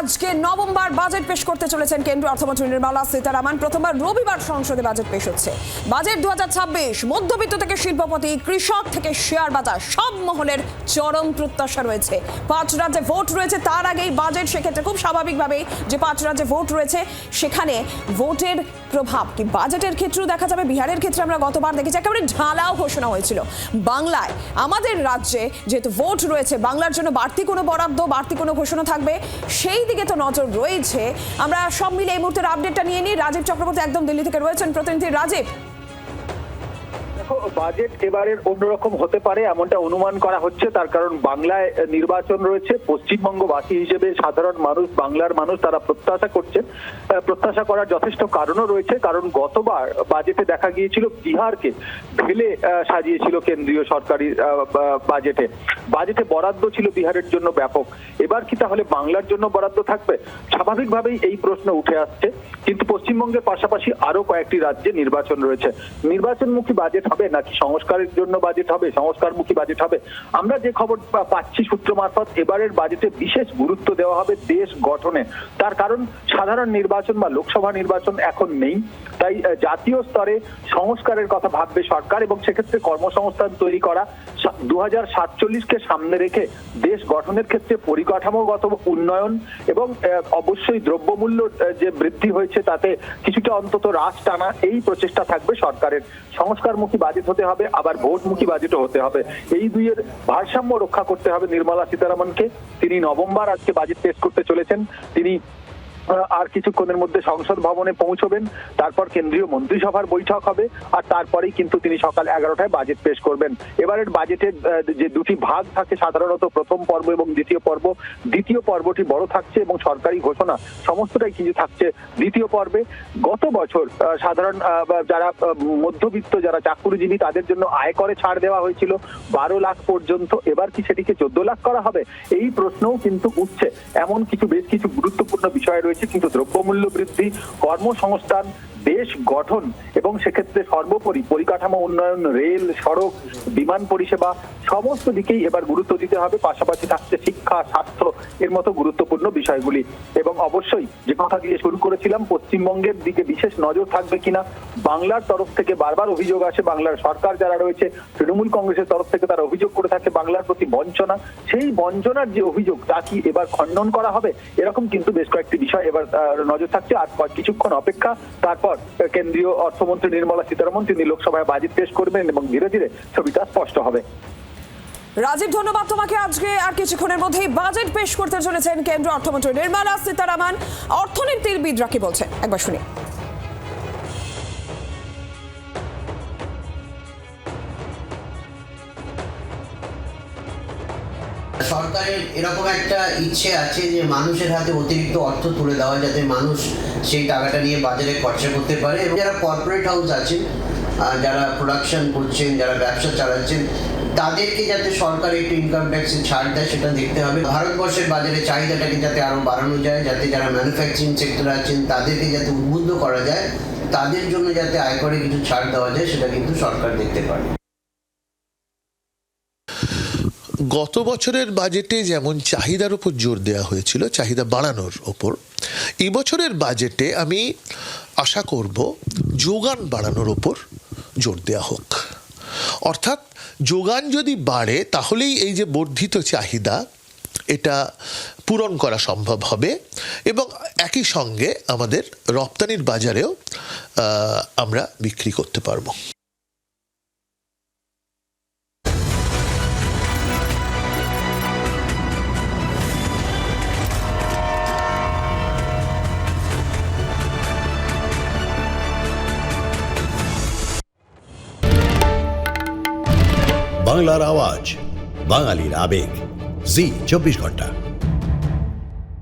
আজকে November budget পেশ করতে চলেছেন কেন্দ্রীয় অর্থমন্ত্রী নির্মলা সীতারামন। প্রথমবার রবিবার সংসদে বাজেট পেশ হচ্ছে। বাজেট 2026 মধ্যবিত্ত থেকে শিল্পপতি, কৃষক থেকে শেয়ার বাজার সব মহলের চরম প্রত্যাশা রয়েছে। 5 রাজ্যে ভোট রয়েছে, তার আগেই বাজেট, সেক্ষেত্রে খুব স্বাভাবিকভাবেই যে 5 রাজ্যে ভোট রয়েছে সেখানে ভোটের প্রভাব কি বাজেটের ক্ষেত্রেও দেখা যাবে। বিহারের ক্ষেত্রে আমরা গতবার দেখেছি একেবারে ঢালাও ঘোষণা হয়েছিল। বাংলায় আমাদের রাজ্যে যেহেতু ভোট রয়েছে, বাংলার জন্য বাড়তি কোনো বরাদ্দ, বাড়তি কোনো ঘোষণা থাকবে সেই দিকে তো নজর রয়েছে। আমরা সব মিলে এই মুহূর্তের আপডেটটা নিয়ে নিই। রাজীব চক্রবর্তী একদম দিল্লি থেকে রয়েছেন, প্রতিনিধি রাজীব। বাজেট এবারের অন্যরকম হতে পারে এমনটা অনুমান করা হচ্ছে, তার কারণ বাংলায় নির্বাচন রয়েছে। পশ্চিমবঙ্গবাসী হিসেবে সাধারণ মানুষ, বাংলার মানুষ তারা প্রত্যাশা করার যথেষ্ট কারণও রয়েছে। কারণ গতবার বাজেটে দেখা গিয়েছিল বিহারকে ঢেলে সাজিয়েছিল কেন্দ্রীয় সরকারি বাজেটে বরাদ্দ ছিল বিহারের জন্য ব্যাপক। এবার কি তাহলে বাংলার জন্য বরাদ্দ থাকবে? স্বাভাবিকভাবেই এই প্রশ্ন উঠে আসছে। কিন্তু পশ্চিমবঙ্গের পাশাপাশি আরো কয়েকটি রাজ্যে নির্বাচন রয়েছে। নির্বাচনমুখী বাজেট হবে নাকি সংস্কারের জন্য বাজেট হবে, সংস্কারমুখী বাজেট হবে? আমরা যে খবর পাচ্ছি সূত্র মারফত, এবারের বাজেটে বিশেষ গুরুত্ব দেওয়া হবে দেশ গঠনে। তার কারণ সাধারণ নির্বাচন বা লোকসভা নির্বাচন এখন নেই, তাই জাতীয় স্তরে সংস্কারের কথা ভাববে সরকার এবং সেক্ষেত্রে কর্মসংস্থান তৈরি করা, 2047কে সামনে রেখে দেশ গঠনের ক্ষেত্রে পরিকাঠামোগত উন্নয়ন এবং অবশ্যই দ্রব্যমূল্য যে বৃদ্ধি হয়েছে তাতে কিছুটা অন্তত হ্রাস টানা, এই প্রচেষ্টা থাকবে সরকারের। সংস্কারমুখী বাজেট হতে হবে, আবার ভোটমুখী বাজেটও হতে হবে। এই দুইয়ের ভারসাম্য রক্ষা করতে হবে নির্মলা সীতারামনকে। তিনি নভেম্বর আজকে বাজেট পেশ করতে চলেছেন। তিনি আর কিছুক্ষণের মধ্যে সংসদ ভবনে পৌঁছবেন, তারপর কেন্দ্রীয় মন্ত্রিসভার বৈঠক হবে, আর তারপরেই কিন্তু তিনি সকাল 11টায় বাজেট পেশ করবেন। এবারের বাজেটের যে দুটি ভাগ থাকে সাধারণত, প্রথম পর্ব এবং দ্বিতীয় পর্ব। দ্বিতীয় পর্বটি বড় থাকছে এবং সরকারি ঘোষণা সমস্তটাই কিছু থাকছে দ্বিতীয় পর্বে। গত বছর সাধারণ যারা মধ্যবিত্ত, যারা চাকরিজীবী, তাদের জন্য আয়করে ছাড় দেওয়া হয়েছিল 12 লাখ পর্যন্ত। এবার কি সেটিকে 14 লাখ করা হবে? এই প্রশ্নও কিন্তু উঠছে। এমন বেশ কিছু গুরুত্বপূর্ণ বিষয় রয়েছে। কিন্তু দ্রব্যমূল্য বৃদ্ধি, কর্মসংস্থান, দেশ গঠন এবং সেক্ষেত্রে সর্বোপরি পরিকাঠামো উন্নয়ন, রেল, সড়ক, বিমান পরিষেবা সমস্ত দিকেই এবার গুরুত্ব দিতে হবে। পাশাপাশি থাকছে শিক্ষা, স্বাস্থ্য, এর মতো গুরুত্বপূর্ণ বিষয়গুলি। এবং অবশ্যই যে কথা দিয়ে শুরু করেছিলাম, পশ্চিমবঙ্গের দিকে বিশেষ নজর থাকবে কিনা। বাংলার তরফ থেকে বারবার অভিযোগ আসে, বাংলার সরকার যারা রয়েছে, তৃণমূল কংগ্রেসের তরফ থেকে তারা অভিযোগ করে থাকে বাংলার প্রতি বঞ্চনা। সেই বঞ্চনার যে অভিযোগ তা কি এবার খণ্ডন করা হবে? এরকম কিন্তু বেশ কয়েকটি বিষয় এবার নজর থাকছে। আর কিছুক্ষণ অপেক্ষা, তারপর কেন্দ্রীয় অর্থমন্ত্রী নির্মলা সীতারামন তিনি লোকসভায় বাজেট পেশ করবেন এবং ধীরে ধীরে ছবিটা স্পষ্ট হবে। রাজীব, ধন্যবাদ তোমাকে। আজকে আর কিছুক্ষণের মধ্যেই বাজেট পেশ করতে চলেছেন কেন্দ্রীয় অর্থমন্ত্রী নির্মলা সীতারামন। অর্থনীতিবিদরা কি বলছেন একবার শুনি। সরকারের এরকম একটা ইচ্ছে আছে যে মানুষের হাতে অতিরিক্ত অর্থ তুলে দেওয়া, যাতে মানুষ সেই টাকাটা নিয়ে বাজারে খরচা করতে পারে। এবং যারা কর্পোরেট হাউস আছেন, যারা প্রোডাকশন করছেন, যারা ব্যবসা চালাচ্ছেন, তাদেরকে যাতে সরকার একটু ইনকাম ট্যাক্সে ছাড় দেয় সেটা দেখতে হবে। ভারতবর্ষের বাজারে চাহিদাটাকে যাতে আরও বাড়ানো যায়, যাতে যারা ম্যানুফ্যাকচারিং সেক্টর আছেন তাদেরকে যাতে উদ্বুদ্ধ করা যায়, তাদের জন্য যাতে আয়করে কিছু ছাড় দেওয়া যায়, সেটা কিন্তু সরকার দেখতে পারে। গত বছরের বাজেটে যেমন চাহিদার উপর জোর দেওয়া হয়েছিল, চাহিদা বাড়ানোর ওপর, এবছরের বাজেটে আমি আশা করব যোগান বাড়ানোর ওপর জোর দেওয়া হোক। অর্থাৎ যোগান যদি বাড়ে তাহলেই এই যে বর্ধিত চাহিদা এটা পূরণ করা সম্ভব হবে এবং একই সঙ্গে আমাদের রপ্তানির বাজারেও আমরা বিক্রি করতে পারবো। বাংলার আওয়াজ, বাঙালির আবেগ, জি 24 ঘন্টা।